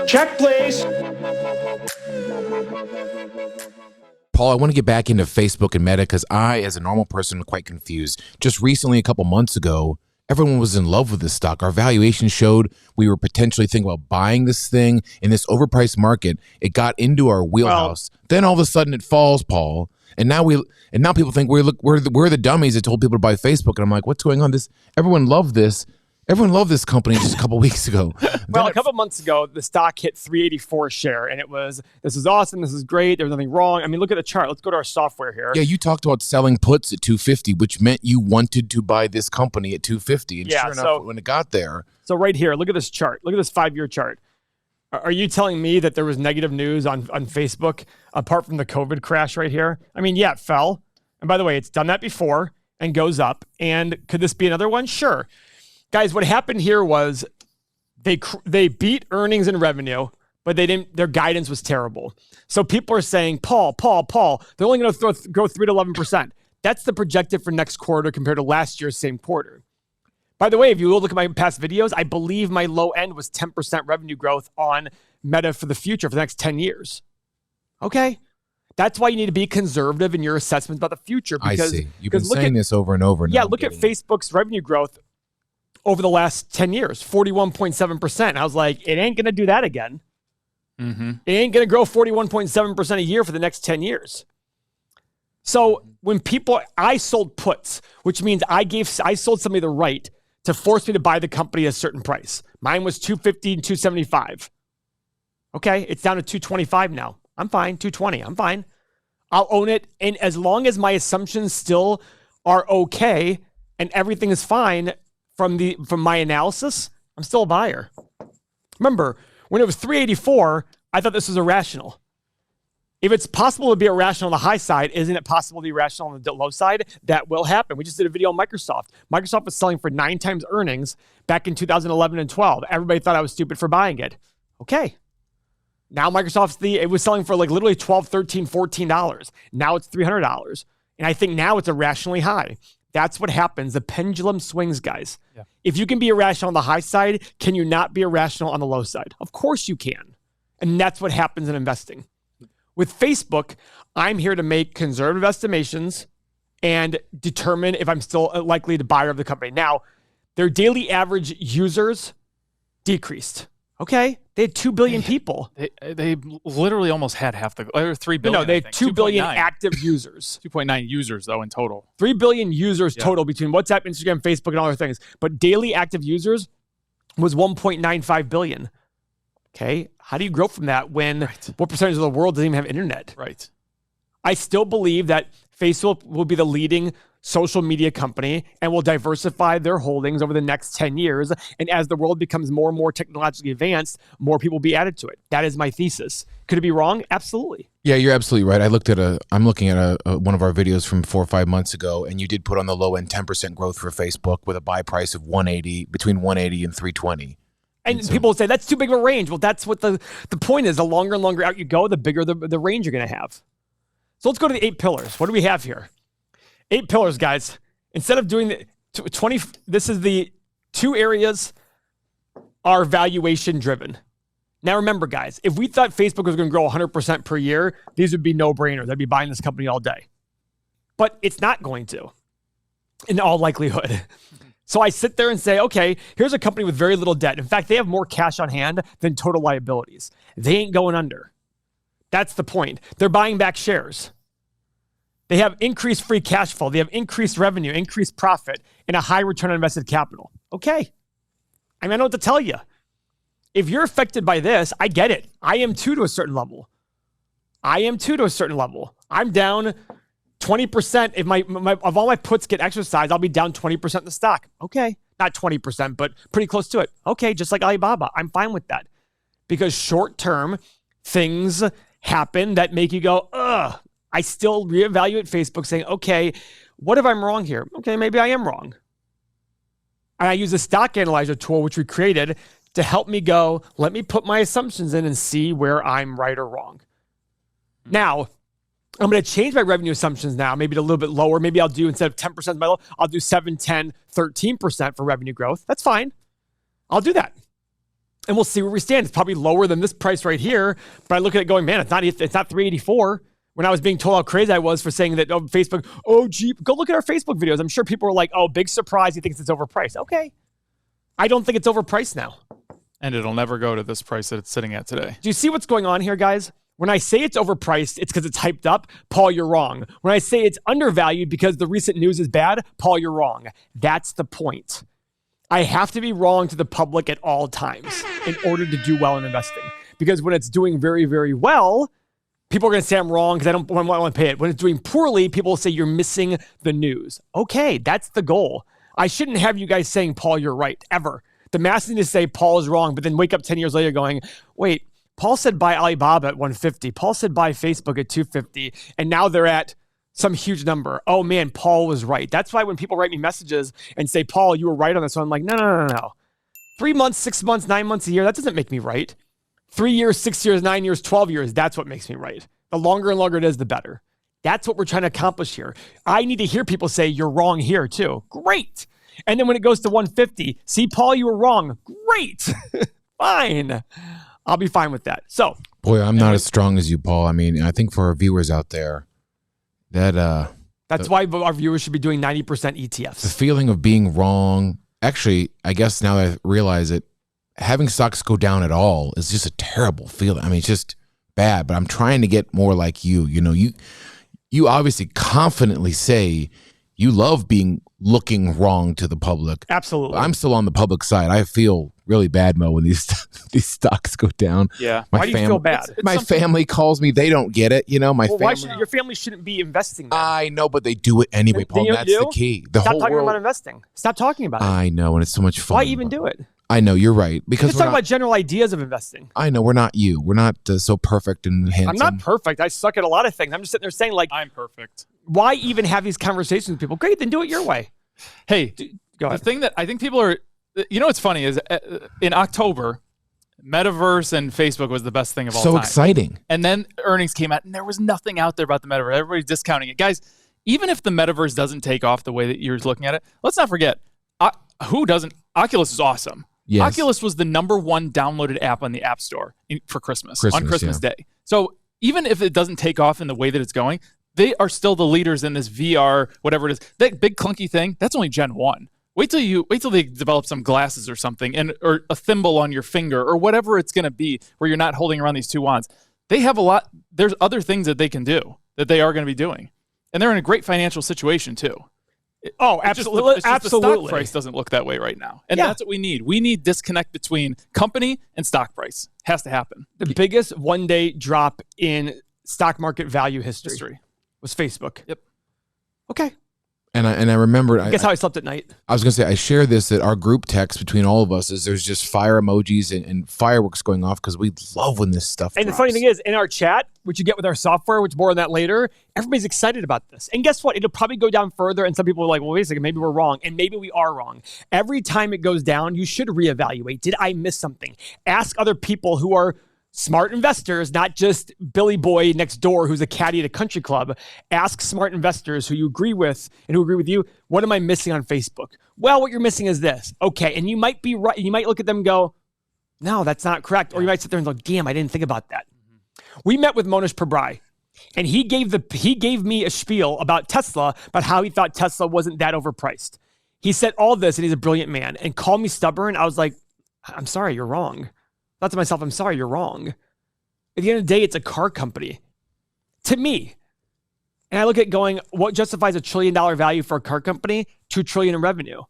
Check, please. Paul, I want to get back into Facebook and Meta because I, as a normal person, am quite confused. Just recently, a couple months ago, everyone was in love with this stock. Our valuation showed we were potentially thinking about buying this thing in this overpriced market. It got into our wheelhouse. Then all of a sudden it falls, Paul. And now people think we're the dummies that told people to buy Facebook. And I'm like, what's going on? Everyone loved this. Everyone loved this company just a couple weeks ago. Well, a couple months ago, the stock hit 384 a share, and it was, this is awesome, this is great, there's nothing wrong. I mean, look at the chart. Let's go to our software here. Yeah, you talked about selling puts at 250, which meant you wanted to buy this company at 250. And sure enough, when it got there. So right here, look at this chart. Look at this 5-year chart. Are you telling me that there was negative news on Facebook apart from the COVID crash right here? I mean, yeah, it fell. And by the way, it's done that before and goes up. And could this be another one? Sure. Guys, what happened here was they beat earnings and revenue, but their guidance was terrible. So people are saying, Paul, they're only going to grow 3 to 11%. That's the projected for next quarter compared to last year's same quarter. By the way, if you look at my past videos, I believe my low end was 10% revenue growth on Meta for the future for the next 10 years. Okay? That's why you need to be conservative in your assessments about the future. Because, I see. You've been saying this over and over. Yeah, look at Facebook's revenue growth over the last 10 years, 41.7%. I was like, it ain't going to do that again. Mm-hmm. It ain't going to grow 41.7% a year for the next 10 years. So when I sold puts, which means I sold somebody the right to force me to buy the company at a certain price. Mine was 250 and 275. Okay, it's down to 225 now. I'm fine, 220, I'm fine. I'll own it, and as long as my assumptions still are okay and everything is fine, from my analysis, I'm still a buyer. Remember, when it was 384, I thought this was irrational. If it's possible to be irrational on the high side, isn't it possible to be irrational on the low side? That will happen. We just did a video on Microsoft. Microsoft was selling for 9 times earnings back in 2011 and 12. Everybody thought I was stupid for buying it. Okay. Now it was selling for like literally $12, $13, $14. Now it's $300. And I think now it's irrationally high. That's what happens. The pendulum swings, guys. Yeah. If you can be irrational on the high side, can you not be irrational on the low side? Of course you can. And that's what happens in investing. With Facebook, I'm here to make conservative estimations and determine if I'm still likely to buyer of the company. Now, their daily average users decreased. Okay? They had 2 billion people. They literally almost had half or 3 billion. No, they had 2 billion active users. 2.9 users, though, in total. 3 billion users total between WhatsApp, Instagram, Facebook, and all other things. But daily active users was 1.95 billion. Okay? How do you grow from that when what percentage of the world doesn't even have internet? Right. I still believe that Facebook will be the leading social media company and will diversify their holdings over the next 10 years. And as the world becomes more and more technologically advanced, more people will be added to it. That is my thesis. Could it be wrong? Absolutely. Yeah, you're absolutely right. I'm looking at one of our videos from 4 or 5 months ago, and you did put on the low end 10% growth for Facebook with a buy price of between 180 and 320. And people will say that's too big of a range. Well, that's what the point is. The longer and longer out you go, the bigger the range you're going to have. So let's go to the 8 pillars. What do we have here? 8 pillars, guys. Instead of doing the 20, this is the 2 areas are valuation driven. Now remember, guys, if we thought Facebook was going to grow 100% per year, these would be no-brainers. I'd be buying this company all day. But it's not going to, in all likelihood. So I sit there and say, okay, here's a company with very little debt. In fact, they have more cash on hand than total liabilities. They ain't going under. That's the point. They're buying back shares. They have increased free cash flow. They have increased revenue, increased profit, and a high return on invested capital. Okay. I mean, I know what to tell you. If you're affected by this, I get it. I am too to a certain level. I'm down 20%. If of all my puts get exercised, I'll be down 20% in the stock. Okay. Not 20%, but pretty close to it. Okay. Just like Alibaba. I'm fine with that. Because short-term things happen that make you go, ugh. I still reevaluate Facebook saying, okay, what if I'm wrong here? Okay, maybe I am wrong. And I use a stock analyzer tool, which we created, to help me go, let me put my assumptions in and see where I'm right or wrong. Now, I'm going to change my revenue assumptions now, maybe a little bit lower. Maybe I'll do, instead of 10% my low, I'll do 7, 10, 13% for revenue growth. That's fine. I'll do that. And we'll see where we stand. It's probably lower than this price right here. But I look at it going, man, it's not 384. When I was being told how crazy I was for saying that Facebook, gee, go look at our Facebook videos. I'm sure people were like, oh, big surprise. He thinks it's overpriced. Okay. I don't think it's overpriced now. And it'll never go to this price that it's sitting at today. Do you see what's going on here, guys? When I say it's overpriced, it's because it's hyped up. Paul, you're wrong. When I say it's undervalued because the recent news is bad, Paul, you're wrong. That's the point. I have to be wrong to the public at all times in order to do well in investing. Because when it's doing very, very well, people are going to say I'm wrong because I don't want to pay it. When it's doing poorly, people will say you're missing the news. Okay, that's the goal. I shouldn't have you guys saying, Paul, you're right, ever. The masses need to say Paul is wrong, but then wake up 10 years later going, wait, Paul said buy Alibaba at 150. Paul said buy Facebook at 250. And now they're at some huge number. Oh man, Paul was right. That's why when people write me messages and say, Paul, you were right on this one, I'm like, no. 3 months, 6 months, 9 months, a year, that doesn't make me right. 3 years, 6 years, 9 years, 12 years, that's what makes me right. The longer and longer it is, the better. That's what we're trying to accomplish here. I need to hear people say, you're wrong here too. Great. And then when it goes to 150, see, Paul, you were wrong. Great. Fine. I'll be fine with that. So, boy, I'm not as strong as you, Paul. I mean, I think for our viewers out there, that's why our viewers should be doing 90% ETFs. The feeling of being wrong. Actually, I guess now that I realize it, having stocks go down at all is just a terrible feeling. I mean, it's just bad. But I'm trying to get more like you. You know, you obviously confidently say you love looking wrong to the public. Absolutely. I'm still on the public side. I feel really bad, Mo, when these stocks go down. Yeah. Why do you feel bad? My family calls me. They don't get it. You know, your family shouldn't be investing there. I know, but they do it anyway, Paul. That's the key. Stop talking about investing. Stop talking about it. I know, and it's so much fun. Why even do it? I know, you're right. Because let's talk about general ideas of investing. I know, we're not you. We're not so perfect and handsome. I'm not perfect. I suck at a lot of things. I'm just sitting there saying, like, I'm perfect. Why even have these conversations with people? Great, then do it your way. Hey, go ahead. The thing that I think people are, you know what's funny is in October, Metaverse and Facebook was the best thing of all time. So exciting. And then earnings came out and there was nothing out there about the Metaverse. Everybody's discounting it. Guys, even if the Metaverse doesn't take off the way that you're looking at it, let's not forget, Oculus is awesome. Yes. Oculus was the #1 downloaded app on the App Store for Christmas on Christmas Day. So even if it doesn't take off in the way that it's going, they are still the leaders in this VR, whatever it is. That big clunky thing, that's only Gen 1. Wait till they develop some glasses or something, or a thimble on your finger, or whatever it's going to be, where you're not holding around these two wands. They have a lot. There's other things that they can do that they are going to be doing, and they're in a great financial situation too. Absolutely. It's just the stock price doesn't look that way right now. And that's what we need. We need disconnect between company and stock price. Has to happen. The biggest one-day drop in stock market value history was Facebook. Yep. Okay. And I remember. Guess how I slept at night? I was going to say, I share this at our group text between all of us is there's just fire emojis and fireworks going off because we love when this stuff drops. The funny thing is, in our chat, which you get with our software, which more on that later, everybody's excited about this. And guess what? It'll probably go down further. And some people are like, well, wait a second, maybe we're wrong. And maybe we are wrong. Every time it goes down, you should reevaluate. Did I miss something? Ask other people who are smart investors, not just Billy Boy next door who's a caddy at a country club. Ask smart investors who you agree with and who agree with you, what am I missing on Facebook? Well, what you're missing is this. Okay, and you might be right. You might look at them and go, no, that's not correct. Or you might sit there and go, damn, I didn't think about that. We met with Monish Pabrai, and he gave me a spiel about Tesla, about how he thought Tesla wasn't that overpriced. He said all this, and he's a brilliant man, and called me stubborn. I was like, I'm sorry, you're wrong. Thought to myself, I'm sorry, you're wrong. At the end of the day, it's a car company. To me. And I look at going, what justifies $1 trillion value for a car company? $2 trillion in revenue.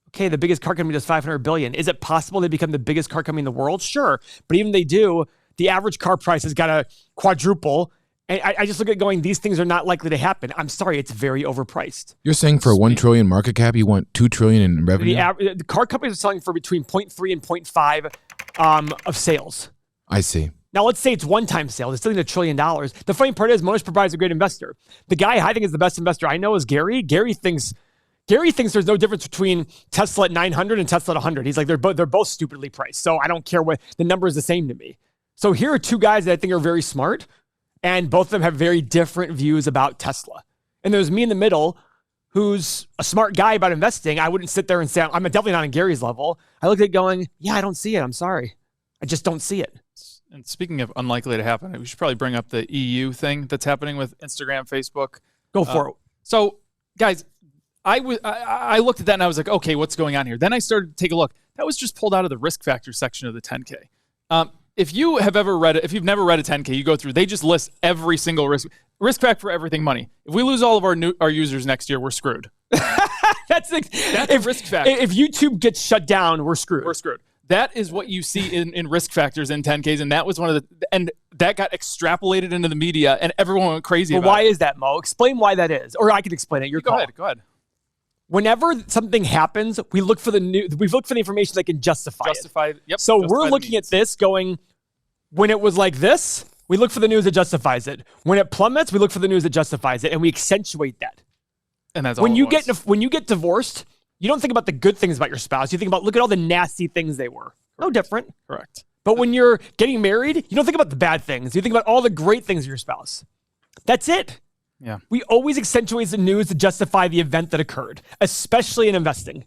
Okay, the biggest car company does $500 billion. Is it possible they become the biggest car company in the world? Sure. But even if they do, the average car price has got to quadruple. And I just look at going, these things are not likely to happen. I'm sorry, it's very overpriced. You're saying for a $1 trillion market cap, you want $2 trillion in revenue? The car companies are selling for between 0.3 and 0.5 of sales. I see. Now, let's say it's one-time sales. It's still $1 trillion. The funny part is Monish Pabrai is a great investor. The guy I think is the best investor I know is Gary. Gary thinks there's no difference between Tesla at 900 and Tesla at 100. He's like, they're both stupidly priced. So I don't care what the number is the same to me. So here are two guys that I think are very smart, and both of them have very different views about Tesla. And there's me in the middle who's a smart guy about investing, I wouldn't sit there and say, I'm definitely not on Gary's level. I look at it going, yeah, I don't see it. I'm sorry. I just don't see it. And speaking of unlikely to happen, we should probably bring up the EU thing that's happening with Instagram, Facebook. Go for it. So, guys, I looked at that and I was like, okay, what's going on here? Then I started to take a look. That was just pulled out of the risk factor section of the 10K. If you have ever read it, if you've never read a 10K, you go through, they just list every single risk factor for everything money. If we lose all of our users next year, we're screwed. That's a risk factor. If YouTube gets shut down, we're screwed. We're screwed. That is what you see in risk factors in 10Ks, and that was and that got extrapolated into the media, and everyone went crazy about it. Why is that, Mo? Explain why that is. Or I can explain it. Go ahead. Whenever something happens, we look for the information that can justify it. Yep. So we're looking at this going, when it was like this, we look for the news that justifies it. When it plummets, we look for the news that justifies it, and we accentuate that. And that's all when you get divorced, you don't think about the good things about your spouse. You think about, look at all the nasty things they were. No different. Correct. But when you're getting married, you don't think about the bad things. You think about all the great things of your spouse. That's it. Yeah. We always accentuate the news to justify the event that occurred, especially in investing.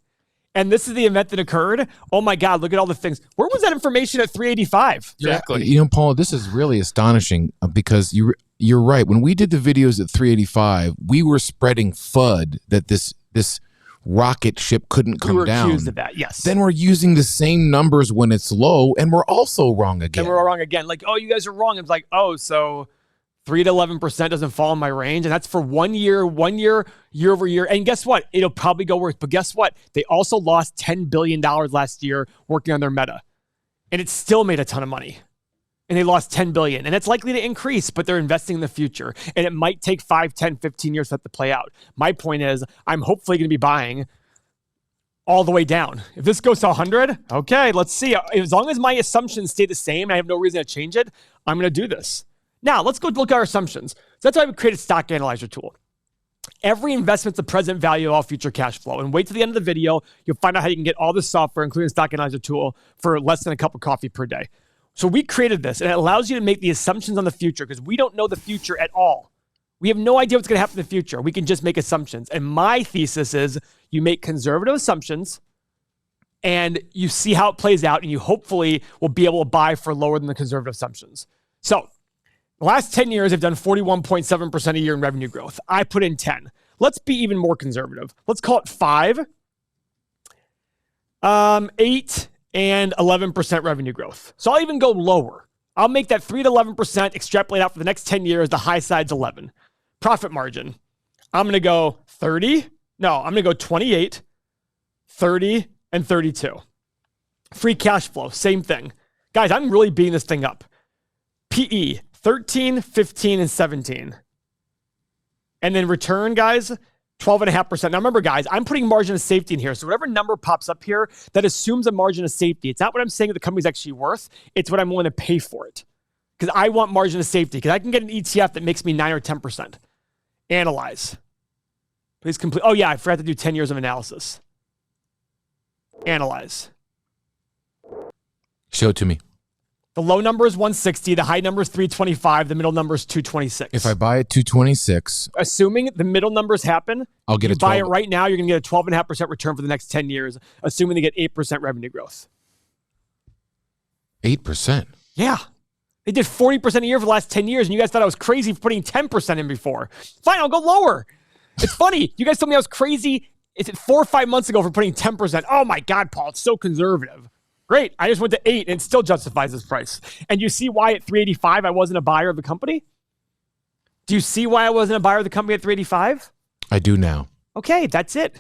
And this is the event that occurred. Oh my God, look at all the things. Where was that information at 385? Exactly. You know, Paul, this is really astonishing because you're right. When we did the videos at 385, we were spreading FUD that this rocket ship couldn't come down. We were accused of that, yes. Then we're using the same numbers when it's low, and we're also wrong again. And we're all wrong again. Like, oh, you guys are wrong. It's like, oh, so 3 to 11% doesn't fall in my range, and that's for 1 year, year over year. And guess what? It'll probably go worse. But guess what? They also lost $10 billion last year working on their meta, and it still made a ton of money. And they lost $10 billion, and it's likely to increase, but they're investing in the future, and it might take 5, 10, 15 years for that to play out. My point is, I'm hopefully going to be buying all the way down. If this goes to 100, okay, let's see. As long as my assumptions stay the same, and I have no reason to change it, I'm going to do this. Now, let's go look at our assumptions. So that's why we created Stock Analyzer tool. Every investment's the present value of all future cash flow. And wait till the end of the video, you'll find out how you can get all this software, including Stock Analyzer tool, for less than a cup of coffee per day. So we created this, and it allows you to make the assumptions on the future because we don't know the future at all. We have no idea what's going to happen in the future. We can just make assumptions. And my thesis is you make conservative assumptions, and you see how it plays out, and you hopefully will be able to buy for lower than the conservative assumptions. So the last 10 years, I've done 41.7% a year in revenue growth. I put in 10. Let's be even more conservative. Let's call it 5, 8, and 11% revenue growth. So I'll even go lower. I'll make that 3 to 11%, extrapolate out for the next 10 years. The high side's 11. Profit margin. I'm going to go 30. No, I'm going to go 28, 30, and 32. Free cash flow, same thing. Guys, I'm really beating this thing up. PE, 13, 15, and 17. And then return, guys, 12.5%. Now remember, guys, I'm putting margin of safety in here. So whatever number pops up here, that assumes a margin of safety. It's not what I'm saying that the company's actually worth. It's what I'm willing to pay for it. Because I want margin of safety. Because I can get an ETF that makes me 9 or 10%. Analyze. Please complete. Oh yeah, I forgot to do 10 years of analysis. Analyze. Show it to me. The low number is 160. The high number is 325. The middle number is 226. If I buy at 226, assuming the middle numbers happen, I'll get a 12. Buy it right now, you're going to get a 12.5% return for the next 10 years, assuming they get 8% revenue growth. 8%? Yeah. They did 40% a year for the last 10 years, and you guys thought I was crazy for putting 10% in before. Fine, I'll go lower. It's funny. You guys told me I was crazy 4 or 5 months ago for putting 10%. Oh my God, Paul, it's so conservative. Great. I just went to 8 and it still justifies this price. And you see why at 385 I wasn't a buyer of the company? Do you see why I wasn't a buyer of the company at 385? I do now. Okay, that's it.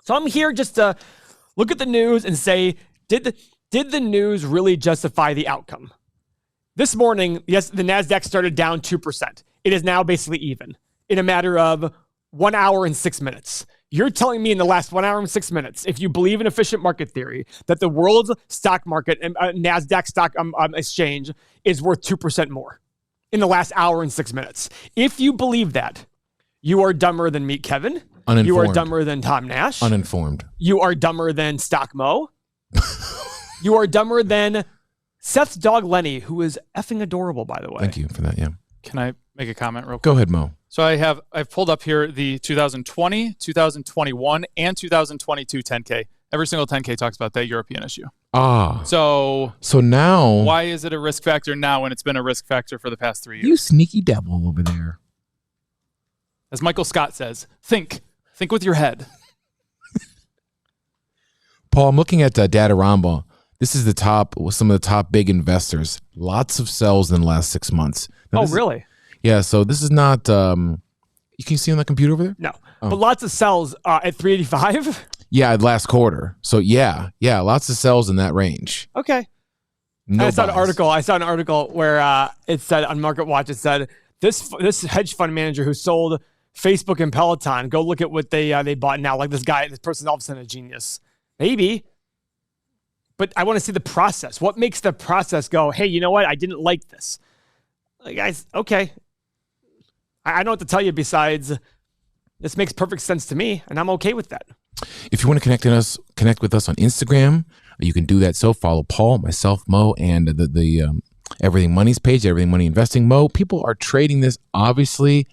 So I'm here just to look at the news and say, did the news really justify the outcome? This morning, yes, the NASDAQ started down 2%. It is now basically even in a matter of 1 hour and 6 minutes. You're telling me in the last 1 hour and 6 minutes, if you believe in efficient market theory, that the world's stock market and NASDAQ stock exchange is worth 2% more in the last hour and 6 minutes. If you believe that, you are dumber than Meet Kevin. Uninformed. You are dumber than Tom Nash. Uninformed. You are dumber than Stock Mo. You are dumber than Seth's dog Lenny, who is effing adorable, by the way. Thank you for that, yeah. Can I make a comment real quick? Go ahead, Mo. So I've pulled up here the 2020, 2021, and 2022 10K. Every single 10K talks about that European issue. So now, why is it a risk factor now when it's been a risk factor for the past 3 years? You sneaky devil over there. As Michael Scott says, think with your head. Paul, I'm looking at Dataramba. This is some of the top big investors. Lots of sells in the last 6 months. Now, really? Yeah, so this is not, you can see on the computer over there? No, but lots of sells at 385? Yeah, last quarter. So yeah, lots of sells in that range. Okay. No I saw buys. an article where it said on Market Watch, it said, this hedge fund manager who sold Facebook and Peloton, go look at what they bought now. Like this person's all of a sudden a genius. Maybe. But I want to see the process. What makes the process go, hey, you know what? I didn't like this. Like, guys, okay. I don't know what to tell you besides this makes perfect sense to me, and I'm okay with that. If you want to connect with us on Instagram, you can do that. So follow Paul, myself, Mo, and the Everything Money's page, Everything Money Investing. Mo, people are trading this, obviously.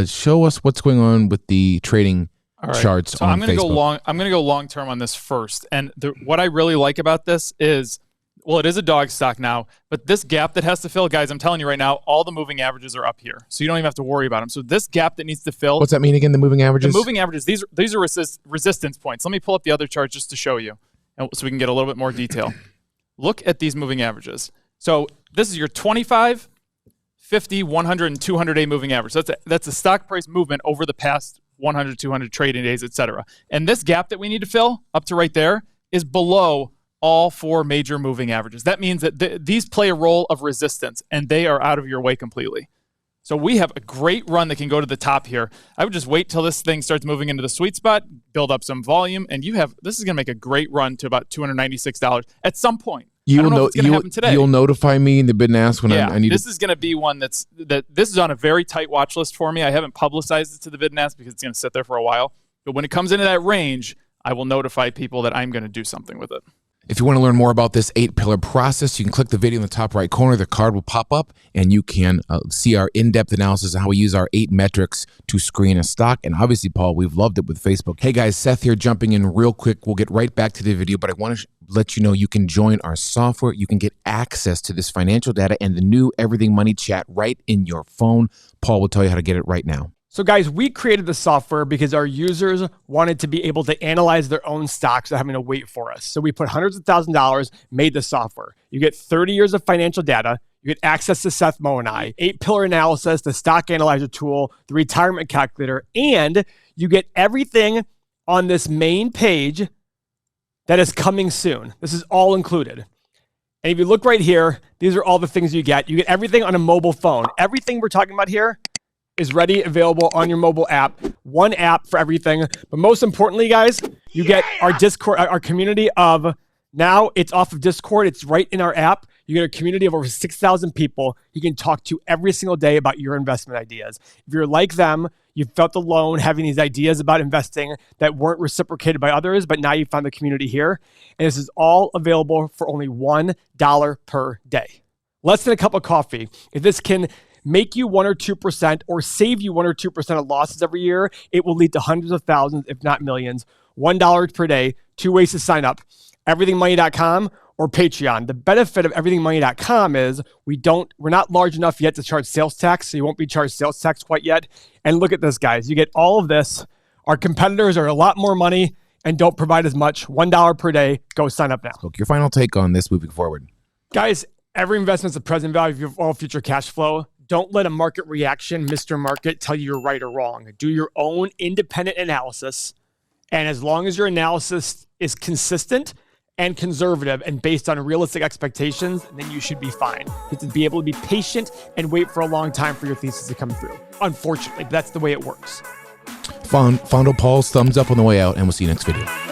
Show us what's going on with the trading charts so on I'm going to Facebook. I'm going to go long term on this first. And what I really like about this is, well, it is a dog stock now, but this gap that has to fill, guys, I'm telling you right now, all the moving averages are up here. So you don't even have to worry about them. So this gap that needs to fill. What's that mean again, the moving averages? The moving averages, these are resistance points. Let me pull up the other chart just to show you so we can get a little bit more detail. Look at these moving averages. So this is your 25, 50, 100, and 200-day moving average. That's a stock price movement over the past 100, 200 trading days, et cetera. And this gap that we need to fill up to right there is below all 4 major moving averages. That means that these play a role of resistance, and they are out of your way completely. So we have a great run that can go to the top here. I would just wait till this thing starts moving into the sweet spot, build up some volume, and this is going to make a great run to about $296 at some point. I don't know if it's going to happen today. You'll notify me in the bid and ask when I need this is going to be one this is on a very tight watch list for me. I haven't publicized it to the bid and ask because it's going to sit there for a while. But when it comes into that range, I will notify people that I'm going to do something with it. If you want to learn more about this 8-pillar process, you can click the video in the top right corner. The card will pop up, and you can see our in-depth analysis of how we use our 8 metrics to screen a stock. And obviously, Paul, we've loved it with Facebook. Hey, guys, Seth here jumping in real quick. We'll get right back to the video, but I want to let you know you can join our software. You can get access to this financial data and the new Everything Money chat right in your phone. Paul will tell you how to get it right now. So guys, we created the software because our users wanted to be able to analyze their own stocks without having to wait for us. So we put hundreds of thousands of dollars, made the software. You get 30 years of financial data. You get access to Seth, Mo, and I, 8-pillar analysis, the stock analyzer tool, the retirement calculator, and you get everything on this main page that is coming soon. This is all included. And if you look right here, these are all the things you get. You get everything on a mobile phone. Everything we're talking about here is ready, available on your mobile app. One app for everything. But most importantly, guys, you get our Discord, our community of, now it's off of Discord. It's right in our app. You get a community of over 6,000 people you can talk to every single day about your investment ideas. If you're like them, you felt alone having these ideas about investing that weren't reciprocated by others, but now you found the community here. And this is all available for only $1 per day. Less than a cup of coffee. If this can make you 1 or 2% or save you 1 or 2% of losses every year, it will lead to hundreds of thousands, if not millions. $1 per day, 2 ways to sign up. Everythingmoney.com or Patreon. The benefit of everythingmoney.com is we're not large enough yet to charge sales tax, so you won't be charged sales tax quite yet. And look at this, guys. You get all of this. Our competitors are a lot more money and don't provide as much. $1 per day. Go sign up now. Your final take on this moving forward. Guys, every investment is a present value of all future cash flow. Don't let a market reaction, Mr. Market, tell you you're right or wrong. Do your own independent analysis. And as long as your analysis is consistent and conservative and based on realistic expectations, then you should be fine. You have to be able to be patient and wait for a long time for your thesis to come through. Unfortunately, but that's the way it works. Found Paul's thumbs up on the way out, and we'll see you next video.